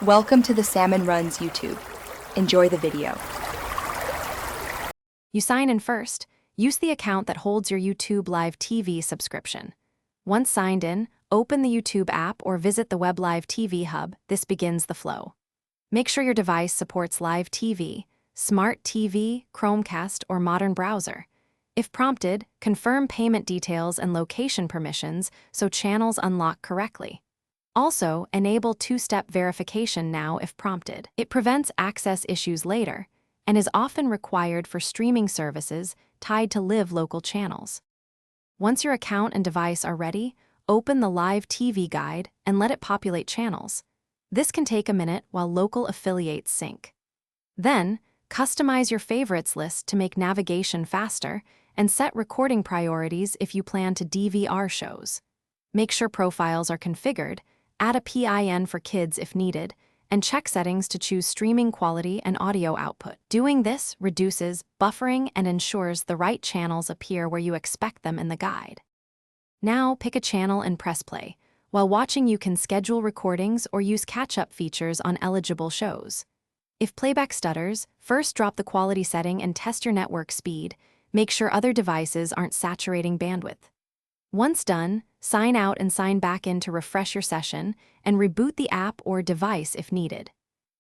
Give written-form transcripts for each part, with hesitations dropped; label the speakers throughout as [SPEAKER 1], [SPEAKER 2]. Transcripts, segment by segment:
[SPEAKER 1] Welcome to the Salmon Runs YouTube. Enjoy the video.
[SPEAKER 2] You sign in first. Use the account that holds your YouTube Live TV subscription. Once signed in, open the YouTube app or visit the Web Live TV hub. This begins the flow. Make sure your device supports Live TV, Smart TV, Chromecast, or modern browser. If prompted, confirm payment details and location permissions so channels unlock correctly. Also, enable two-step verification now if prompted. It prevents access issues later and is often required for streaming services tied to live local channels. Once your account and device are ready, open the Live TV guide and let it populate channels. This can take a minute while local affiliates sync. Then, customize your favorites list to make navigation faster and set recording priorities if you plan to DVR shows. Make sure profiles are configured, add a PIN for kids if needed, and check settings to choose streaming quality and audio output. Doing this reduces buffering and ensures the right channels appear where you expect them in the guide. Now pick a channel and press play. While watching, you can schedule recordings or use catch-up features on eligible shows. If playback stutters, first drop the quality setting and test your network speed. Make sure other devices aren't saturating bandwidth. Once done, sign out and sign back in to refresh your session and reboot the app or device if needed.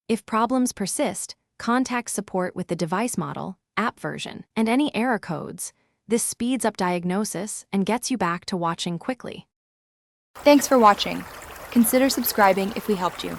[SPEAKER 2] If problems persist, contact support with the device model, app version, and any error codes. This speeds up diagnosis and gets you back to watching quickly.
[SPEAKER 1] Thanks for watching. Consider subscribing if we helped you.